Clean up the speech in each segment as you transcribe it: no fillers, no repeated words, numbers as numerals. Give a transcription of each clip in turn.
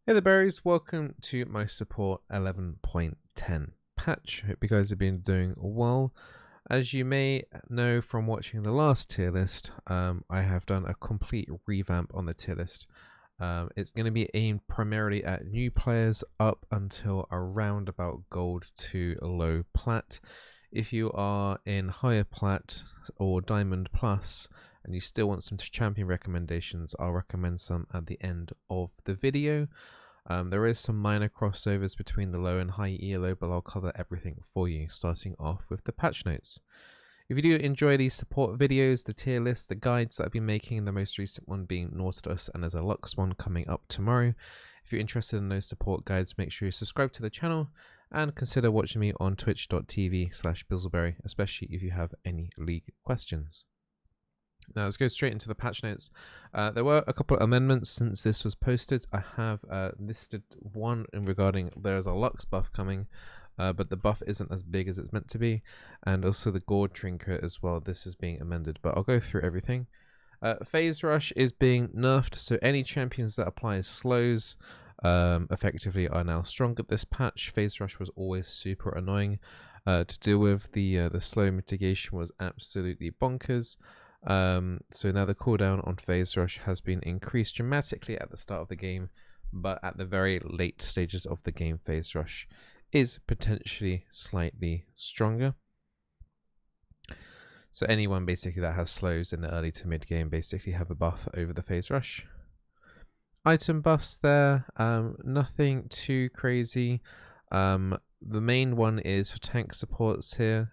Hey there berries, welcome to my support 11.10 patch. Hope you guys have been doing well. As you may know from watching the last tier list, I have done a complete revamp on the tier list. It's going to be aimed primarily at new players up until around about gold to low plat. If you are in higher plat or diamond plus and you still want some champion recommendations, I'll recommend some at the end of the video. There is some minor crossovers between the low and high ELO, but I'll cover everything for you, starting off with the patch notes. If you do enjoy these support videos, the tier list, the guides that I've been making, the most recent one being Nautilus, and there's a Lux one coming up tomorrow. If you're interested in those support guides, make sure you subscribe to the channel and consider watching me on twitch.tv/Bizzleberry, especially if you have any league questions. Now let's go straight into the patch notes. There were a couple of amendments since this was posted. I have listed one regarding there's a Lux buff coming, but the buff isn't as big as it's meant to be, and also the Gourd Trinket as well. This is being amended, but I'll go through everything. Phase Rush is being nerfed, so any champions that apply slows effectively are now strong at this patch. Phase Rush was always super annoying to deal with. The slow mitigation was absolutely bonkers. So now the cooldown on Phase Rush has been increased dramatically at the start of the game, but at the very late stages of the game, Phase Rush is potentially slightly stronger. So anyone basically that has slows in the early to mid game basically have a buff over the Phase Rush. Item buffs there, nothing too crazy. The main one is for tank supports here.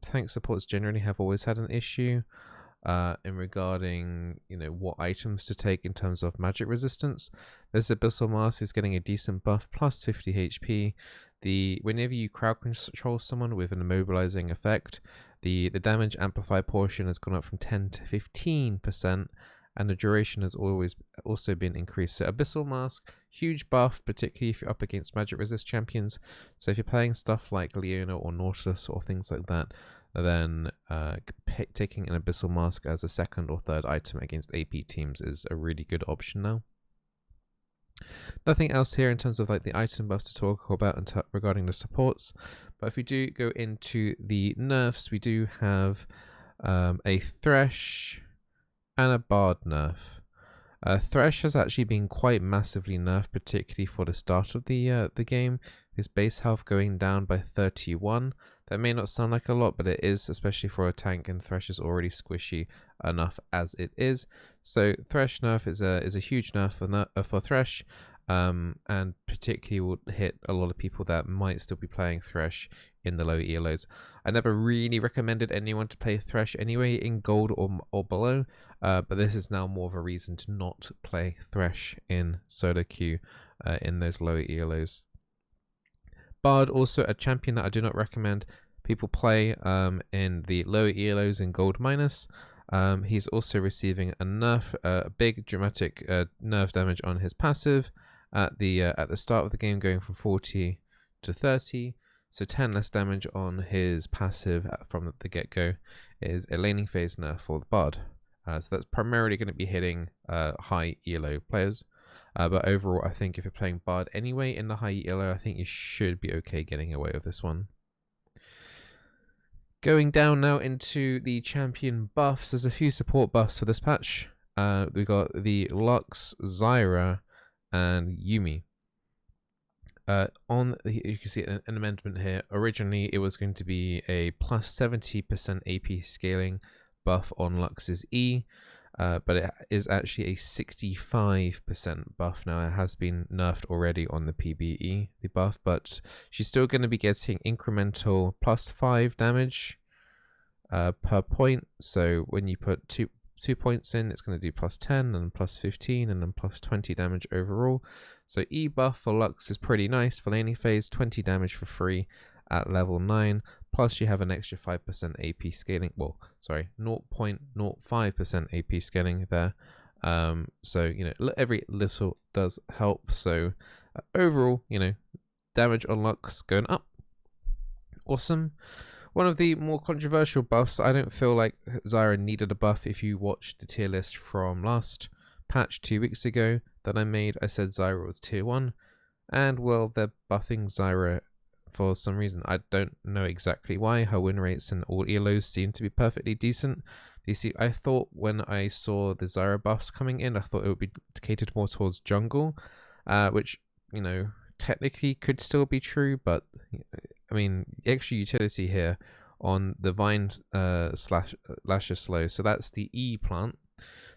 Tank supports generally have always had an issue in regarding what items to take in terms of magic resistance. This Abyssal Mask is getting a decent buff, plus 50 HP. Whenever you crowd control someone with an immobilizing effect, the damage amplify portion has gone up from 10 to 15%, and the duration has also been increased. So Abyssal Mask, huge buff, particularly if you're up against magic resist champions. So if you're playing stuff like Leona or Nautilus or things like that, then taking an Abyssal Mask as a second or third item against AP teams is a really good option now. Nothing else here in terms of like the item buffs to talk about regarding the supports. But if we do go into the nerfs, we do have a Thresh and a Bard nerf. Thresh has actually been quite massively nerfed, particularly for the start of the game. His base health going down by 31. That may not sound like a lot, but it is, especially for a tank, and Thresh is already squishy enough as it is. So Thresh nerf is a huge nerf for Thresh, and particularly will hit a lot of people that might still be playing Thresh in the low ELOs. I never really recommended anyone to play Thresh anyway in gold or below, but this is now more of a reason to not play Thresh in solo queue in those lower ELOs. Bard, also a champion that I do not recommend people play in the lower ELOs in gold minus. He's also receiving a nerf, a big dramatic nerf damage on his passive at the start of the game, going from 40 to 30. So 10 less damage on his passive from the get-go is a laning phase nerf for the Bard. So that's primarily going to be hitting high ELO players. But overall, I think if you're playing Bard anyway in the high ELO, I think you should be okay getting away with this one. Going down now into the champion buffs, there's a few support buffs for this patch. We got the Lux, Zyra, and Yumi. You can see an amendment here. Originally, it was going to be a plus 70% AP scaling buff on Lux's E, but it is actually a 65% buff now. It has been nerfed already on the PBE, the buff, but she's still going to be getting incremental plus 5 damage per point. So when you put two points in, it's going to do plus 10 and plus 15 and then plus 20 damage overall. So E buff for Lux is pretty nice for laning phase, 20 damage for free at level 9, plus you have an extra 5% AP scaling, well sorry, 0.05% AP scaling there. So every little does help. So overall, damage on Lux going up. Awesome. One of the more controversial buffs, I don't feel like Zyra needed a buff if you watched the tier list from last patch 2 weeks ago, that I made, I said Zyra was tier 1, and well, they're buffing Zyra for some reason. I don't know exactly why. Her win rates and all elos seem to be perfectly decent. You see, I thought when I saw the Zyra buffs coming in, I thought it would be catered more towards jungle, which, you know, technically could still be true, but I mean, extra utility here on the vine slash lasher slow. So that's the E plant.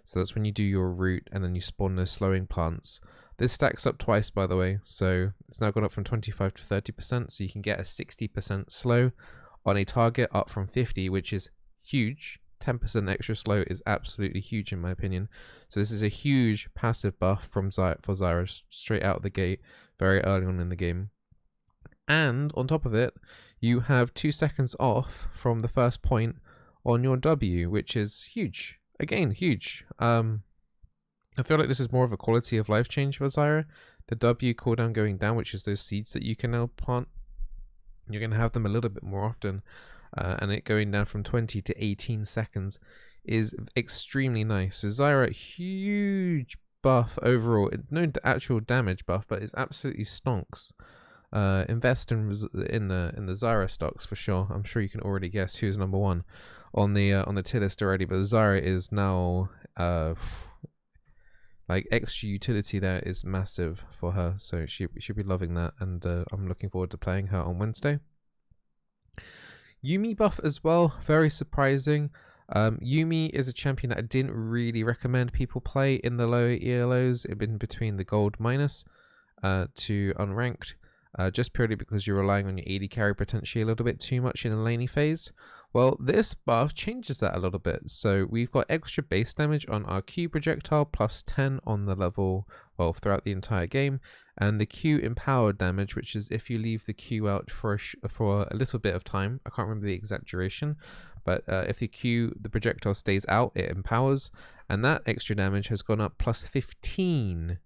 So that's when you do your root and then you spawn those slowing plants. This stacks up twice, by the way, so it's now gone up from 25 to 30%, so you can get a 60% slow on a target, up from 50, which is huge. 10% extra slow is absolutely huge in my opinion. So this is a huge passive buff from for Zyra straight out of the gate, very early on in the game. And on top of it, you have 2 seconds off from the first point on your W, which is huge. Again, huge. I feel like this is more of a quality of life change for Zyra. The W cooldown going down, which is those seeds that you can now plant, you're going to have them a little bit more often. And it going down from 20 to 18 seconds is extremely nice. So Zyra, huge buff overall. No actual damage buff, but it's absolutely stonks. Invest in the Zyra stocks for sure. I'm sure you can already guess who's number 1 on the tier list already. But Zyra is now like extra utility there is massive for her, so she should be loving that, and I'm looking forward to playing her on Wednesday. Yumi buff as well, very surprising. Yumi is a champion that I didn't really recommend people play in the lower ELOs. It's been between the gold minus to unranked, just purely because you're relying on your AD carry potentially a little bit too much in the laning phase. Well, this buff changes that a little bit. So we've got extra base damage on our Q projectile, plus 10 on the level, well, throughout the entire game. And the Q empowered damage, which is if you leave the Q out for a little bit of time. I can't remember the exact duration, but if the projectile stays out, it empowers. And that extra damage has gone up plus 15.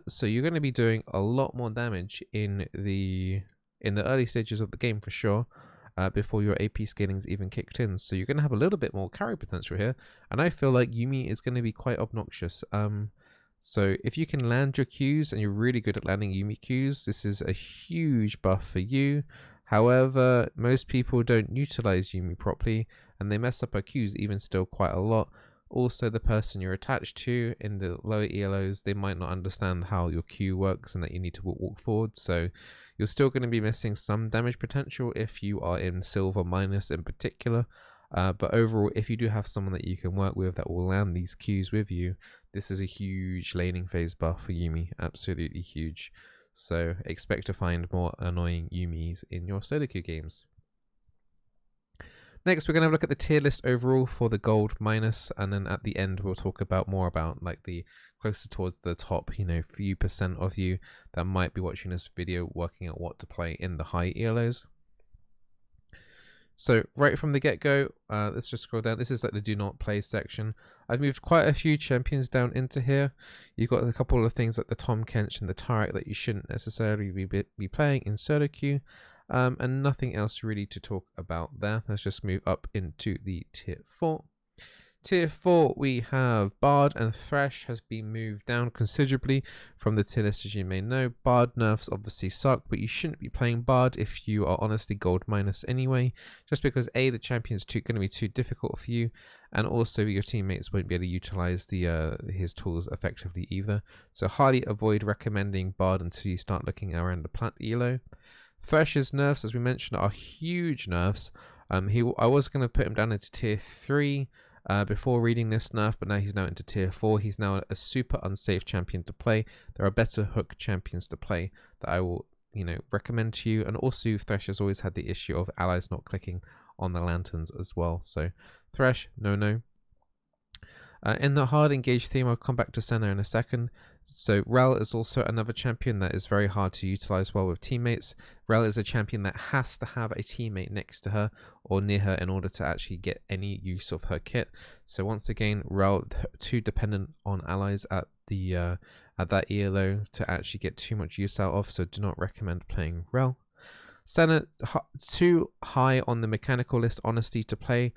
So you're going to be doing a lot more damage in the early stages of the game for sure. Before your AP scaling's even kicked in. So you're going to have a little bit more carry potential here. And I feel like Yumi is going to be quite obnoxious. So if you can land your Qs and you're really good at landing Yumi Qs, this is a huge buff for you. However, most people don't utilize Yumi properly and they mess up her Qs even still quite a lot. Also, the person you're attached to in the lower ELOs, they might not understand how your Q works and that you need to walk forward. So you're still going to be missing some damage potential if you are in silver minus in particular. But overall, if you do have someone that you can work with that will land these Qs with you, this is a huge laning phase buff for Yumi. Absolutely huge. So expect to find more annoying Yumis in your solo queue games. Next, we're going to have a look at the tier list overall for the gold minus, and then at the end we'll talk about more about like the closer towards the top, you know, few percent of you that might be watching this video working out what to play in the high ELOs. So right from the get-go, let's just scroll down. This is like the do not play section. I've moved quite a few champions down into here. You've got a couple of things like the Tom Kench and the Tarek that you shouldn't necessarily be playing in solo queue. And nothing else really to talk about there. Let's just move up into the tier 4. Tier 4, we have Bard and Thresh has been moved down considerably from the tier list, as you may know. Bard nerfs obviously suck, but you shouldn't be playing Bard if you are honestly gold minus anyway, just because A, the champion's going to be too difficult for you, and also your teammates won't be able to utilize his tools effectively either. So highly avoid recommending Bard until you start looking around the plant elo. Thresh's nerfs, as we mentioned, are huge nerfs. I was going to put him down into tier 3 before reading this nerf, but now he's now into tier 4. He's now a super unsafe champion to play. There are better hook champions to play that I will, recommend to you. And also, Thresh has always had the issue of allies not clicking on the lanterns as well. So Thresh, no. In the hard engage theme, I'll come back to Senna in a second. So Rel is also another champion that is very hard to utilize well with teammates. Rel is a champion that has to have a teammate next to her or near her in order to actually get any use of her kit. So once again, Rel too dependent on allies at that ELO to actually get too much use out of. So do not recommend playing Rel. Senna, too high on the mechanical list, honestly, to play.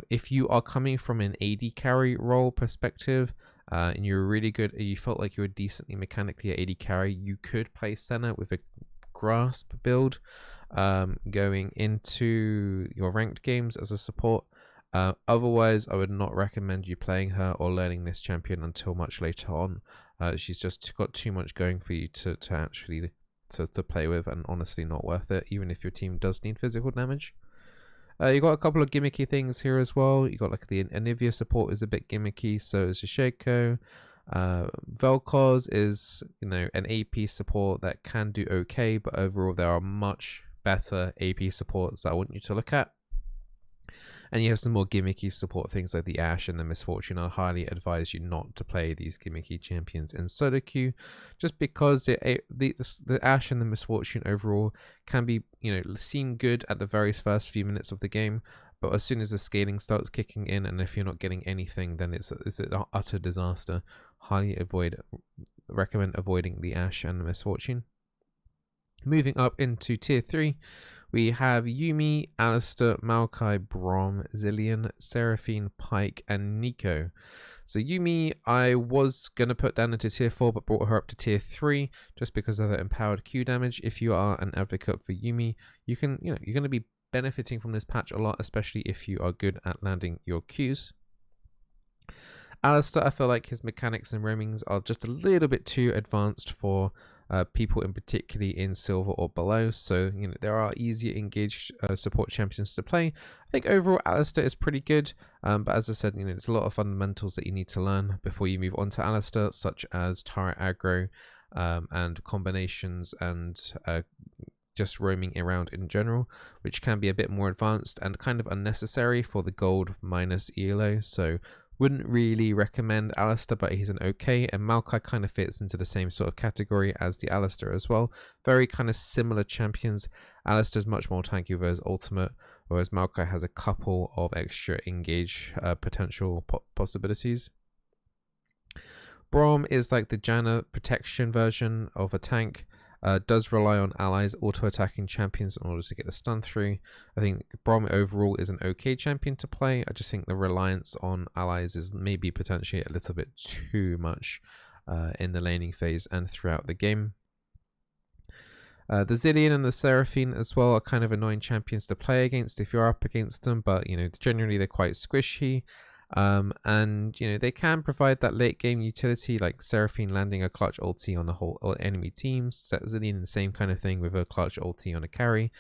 If you are coming from an AD carry role perspective, and you were really good, you felt like you were decently mechanically at AD carry, you could play Senna with a grasp build going into your ranked games as a support. Otherwise, I would not recommend you playing her or learning this champion until much later on. She's just got too much going for you to actually to play with, and honestly not worth it, even if your team does need physical damage. You got a couple of gimmicky things here as well. You got like the Anivia support is a bit gimmicky, so is Yasheko. Vel'Koz is, you know, an AP support that can do okay, but overall there are much better AP supports that I want you to look at. And you have some more gimmicky support things like the Ashe and the Misfortune. I highly advise you not to play these gimmicky champions in solo queue, just because the Ashe and the Misfortune overall can be, you know, seem good at the very first few minutes of the game, but as soon as the scaling starts kicking in, and if you're not getting anything, then it's an utter disaster. Highly recommend avoiding the Ashe and the Misfortune. Moving up into tier 3, we have Yumi, Alistar, Maokai, Braum, Zilean, Seraphine, Pyke, and Neeko. So Yumi, I was going to put down into tier 4, but brought her up to tier 3 just because of her empowered Q damage. If you are an advocate for Yumi, you're going to be benefiting from this patch a lot, especially if you are good at landing your Qs. Alistar, I feel like his mechanics and roamings are just a little bit too advanced for people in particularly in silver or below, so you know there are easier engaged support champions to play. I think overall Alistar is pretty good, but as I said, you know, there's a lot of fundamentals that you need to learn before you move on to Alistar, such as turret aggro and combinations and just roaming around in general, which can be a bit more advanced and kind of unnecessary for the gold minus ELO. So wouldn't really recommend Alistar, but he's an okay, and Maokai kind of fits into the same sort of category as the Alistar as well. Very kind of similar champions. Alistar's much more tanky with his ultimate, whereas Maokai has a couple of extra engage potential possibilities. Braum is like the Janna protection version of a tank. Does rely on allies auto-attacking champions in order to get the stun through. I think Braum overall is an okay champion to play. I just think the reliance on allies is maybe potentially a little bit too much in the laning phase and throughout the game. The Zilean and the Seraphine as well are kind of annoying champions to play against if you're up against them, but you know, generally they're quite squishy. And you know, they can provide that late game utility, like Seraphine landing a clutch ulti on the whole enemy team, Zilean the same kind of thing with a clutch ulti on a carry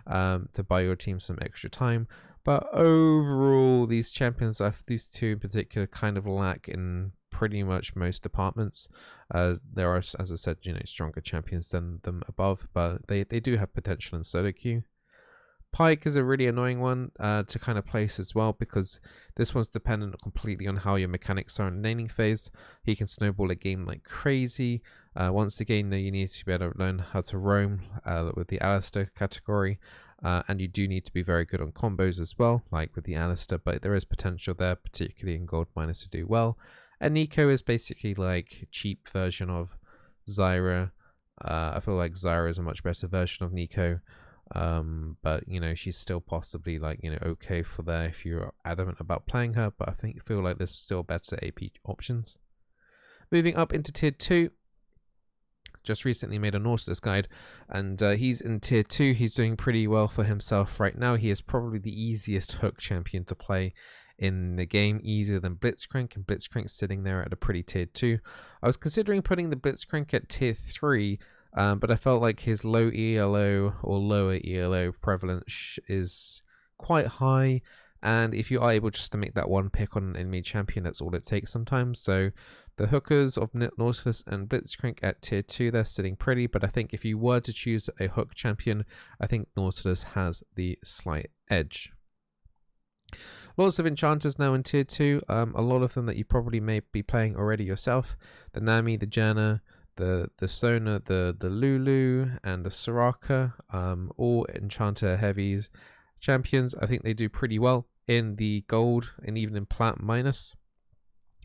to buy your team some extra time. But overall, these champions, these two in particular, kind of lack in pretty much most departments. There are, as I said, you know, stronger champions than them above, but they do have potential in solo queue. Pyke is a really annoying one to kind of place as well, because this one's dependent completely on how your mechanics are in the laning phase. He can snowball a game like crazy. Once again, though, you need to be able to learn how to roam with the Alistar category, and you do need to be very good on combos as well, like with the Alistar, but there is potential there, particularly in gold minus, to do well. And Neeko is basically like a cheap version of Zyra. I feel like Zyra is a much better version of Neeko. But you know, she's still possibly like, you know, okay for there if you're adamant about playing her, but I feel like there's still better AP options. Moving up into tier 2, just recently made a Nautilus guide, and he's in tier 2. He's doing pretty well for himself right now. He is probably the easiest hook champion to play in the game, easier than Blitzcrank, and Blitzcrank's sitting there at a pretty tier 2. I was considering putting the Blitzcrank at tier 3, but I felt like his low ELO or lower ELO prevalence is quite high, and if you are able just to make that one pick on an enemy champion, that's all it takes sometimes. So the hookers of Nautilus and Blitzcrank at tier 2, they're sitting pretty, but I think if you were to choose a hook champion, I think Nautilus has the slight edge. Lots of enchanters now in tier 2, a lot of them that you probably may be playing already yourself. The Nami, the Janna, the Sona, the Lulu, and the Soraka, all enchanter heavies champions. I think they do pretty well in the gold and even in plat minus.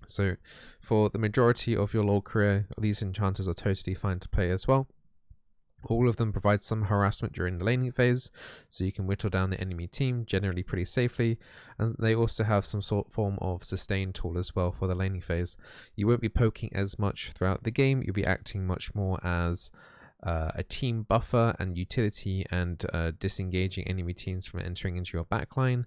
So for the majority of your LoL career, these enchanters are totally fine to play as well. All of them provide some harassment during the laning phase, so you can whittle down the enemy team generally pretty safely, and they also have some form of sustain tool as well for the laning phase. You won't be poking as much throughout the game, you'll be acting much more as a team buffer and utility, and disengaging enemy teams from entering into your backline,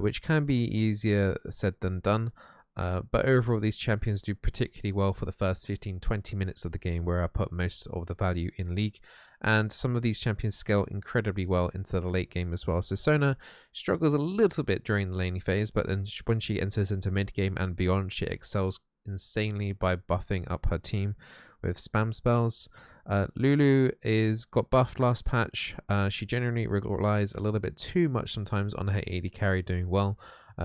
which can be easier said than done. But overall, these champions do particularly well for the first 15-20 minutes of the game, where I put most of the value in League. And some of these champions scale incredibly well into the late game as well. So Sona struggles a little bit during the laning phase, but then when she enters into mid game and beyond, she excels insanely by buffing up her team with spam spells. Lulu is got buffed last patch. She generally relies a little bit too much sometimes on her AD carry doing well.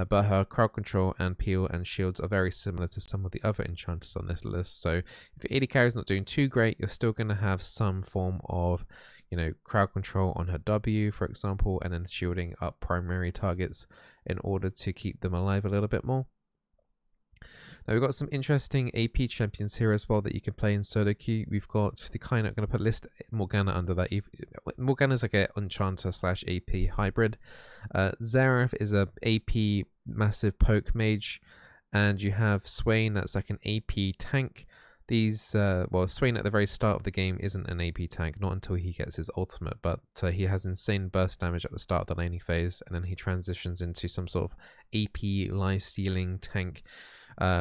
But her crowd control and peel and shields are very similar to some of the other enchanters on this list. So if your AD carry is not doing too great, you're still going to have some form of, crowd control on her W, for example, and then shielding up primary targets in order to keep them alive a little bit more. Now we've got some interesting AP champions here as well that you can play in solo queue. We've got the kind of going to put list Morgana under that. Morgana's like a enchanter / AP hybrid. Zyra is a AP massive poke mage, and you have Swain that's like an AP tank. These well, Swain at the very start of the game isn't an AP tank, not until he gets his ultimate, but he has insane burst damage at the start of the laning phase, and then he transitions into some sort of AP life stealing tank,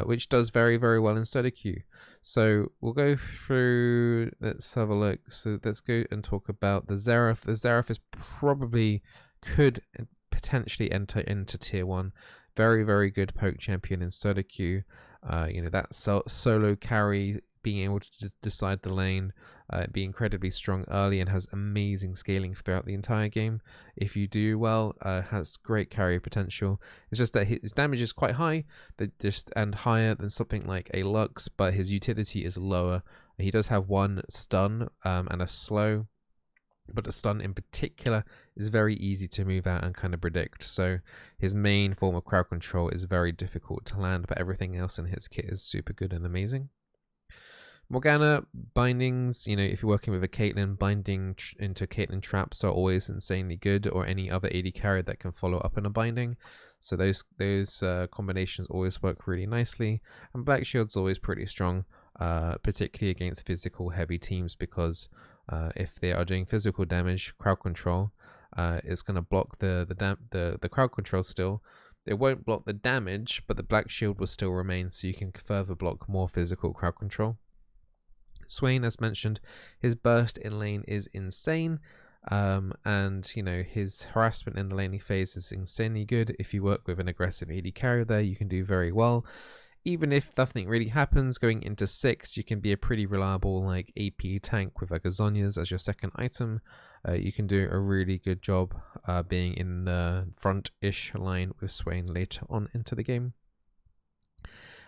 which does very, very well in solo queue. So we'll go through, let's have a look. So let's go and talk about the Zyra. The Zyra is probably could potentially enter into tier 1. Very, very good poke champion in solo queue. That solo carry, being able to decide the lane, be incredibly strong early, and has amazing scaling throughout the entire game. If you do well, has great carry potential. It's just that his damage is quite high, and higher than something like a Lux, but his utility is lower. He does have one stun and a slow, but the stun in particular is very easy to move out and kind of predict. So his main form of crowd control is very difficult to land, but everything else in his kit is super good and amazing. Morgana bindings, if you're working with a Caitlyn, binding into Caitlyn traps are always insanely good, or any other AD carry that can follow up on a binding. So those combinations always work really nicely. And Black Shield's always pretty strong, particularly against physical heavy teams, because if they are doing physical damage, crowd control is going to block the crowd control still. It won't block the damage, but the Black Shield will still remain, so you can further block more physical crowd control. Swain, as mentioned, his burst in lane is insane, and his harassment in the laning phase is insanely good. If you work with an aggressive AD carry there, you can do very well. Even if nothing really happens, going into 6, you can be a pretty reliable AP tank with a Zhonya's as your second item. You can do a really good job being in the front-ish line with Swain later on into the game.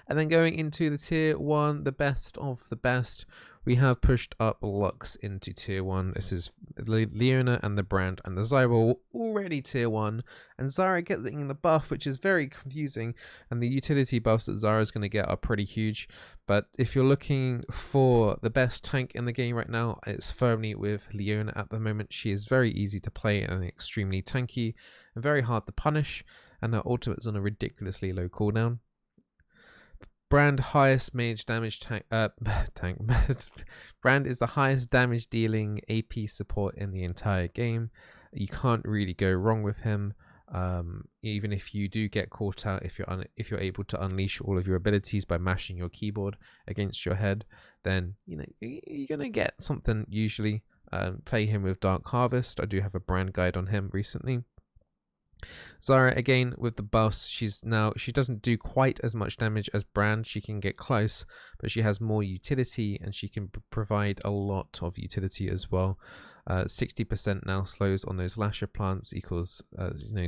And then going into the tier 1, the best of the best, we have pushed up Lux into tier 1. This is Leona and the Brand and the Zyra already tier 1. And Zyra getting the buff, which is very confusing. And the utility buffs that Zyra is going to get are pretty huge. But if you're looking for the best tank in the game right now, it's firmly with Leona at the moment. She is very easy to play and extremely tanky and very hard to punish. And her ultimate is on a ridiculously low cooldown. Brand highest mage damage tank. Brand is the highest damage dealing AP support in the entire game. You can't really go wrong with him. Even if you do get caught out, if you're able to unleash all of your abilities by mashing your keyboard against your head, then you're gonna get something usually. Play him with Dark Harvest. I do have a Brand guide on him recently. Zyra, again with the buffs, she doesn't do quite as much damage as Brand. She can get close, but she has more utility, and she can provide a lot of utility as well. 60% now slows on those lasher plants equals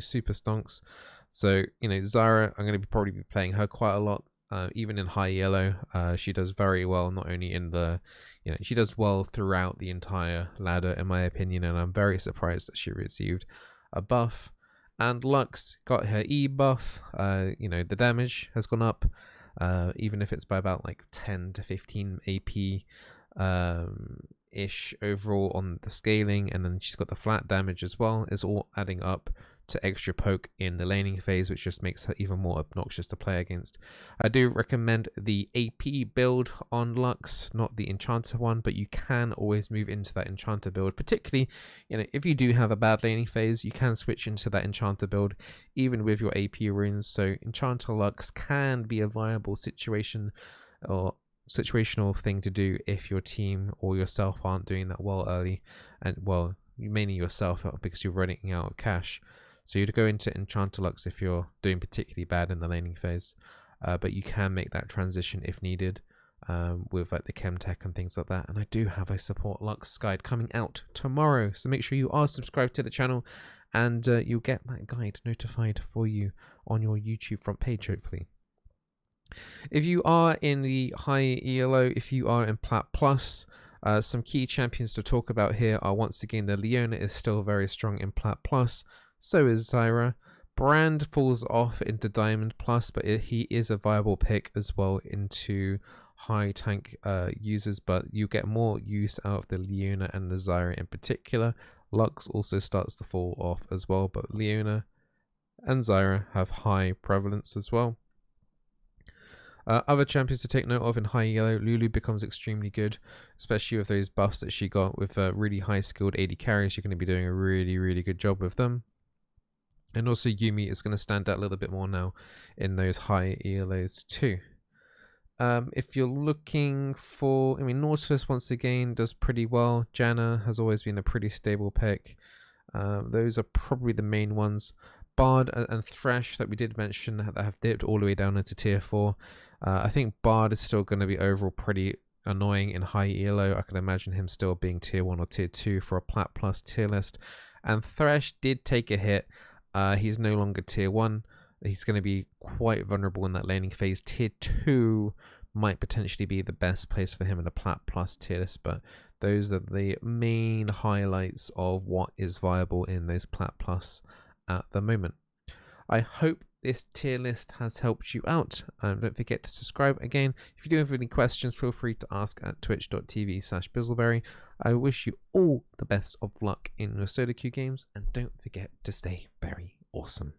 super stonks. So Zyra, I'm going to probably be playing her quite a lot. Even in high yellow, she does very well, not only in the she does well throughout the entire ladder in my opinion, and I'm very surprised that she received a buff. And Lux got her E buff. The damage has gone up, even if it's by about 10 to 15 AP. ish overall on the scaling, and then she's got the flat damage as well. It's all adding up to extra poke in the laning phase, which just makes her even more obnoxious to play against. I do recommend the AP build on Lux, not the Enchanter one, but you can always move into that Enchanter build, particularly, you know, if you do have a bad laning phase, you can switch into that Enchanter build even with your AP runes. So Enchanter Lux can be a viable situation or situational thing to do if your team or yourself aren't doing that well early, and well, mainly yourself because you're running out of cash. So you'd go into Enchanter Lux if you're doing particularly bad in the laning phase, but you can make that transition if needed with like the chem tech and things like that. And I do have a support Lux guide coming out tomorrow, so make sure you are subscribed to the channel, and you'll get that guide notified for you on your YouTube front page, hopefully. If you are in the high ELO, if you are in Plat Plus, some key champions to talk about here are once again the Leona is still very strong in Plat Plus. So is Zyra. Brand falls off into Diamond Plus, but he is a viable pick as well into high tank users, but you get more use out of the Leona and the Zyra in particular. Lux also starts to fall off as well, but Leona and Zyra have high prevalence as well. Other champions to take note of in high yellow, Lulu becomes extremely good, especially with those buffs that she got with really high skilled AD carries. You're going to be doing a really good job with them. And also Yumi is going to stand out a little bit more now in those high ELOs too. If you're looking for, I mean, Nautilus once again does pretty well. Janna has always been a pretty stable pick. Those are probably the main ones. Bard and Thresh that we did mention that have dipped all the way down into tier 4. I think Bard is still going to be overall pretty annoying in high ELO. I can imagine him still being tier 1 or tier 2 for a Plat Plus tier list. And Thresh did take a hit. He's no longer tier 1. He's going to be quite vulnerable in that laning phase. Tier 2 might potentially be the best place for him in a Plat Plus tier list, but those are the main highlights of what is viable in those Plat Plus at the moment. I hope this tier list has helped you out. Don't forget to subscribe again. If you do have any questions, feel free to ask at twitch.tv/Bizzleberry. I wish you all the best of luck in your solo queue games, and don't forget to stay very awesome.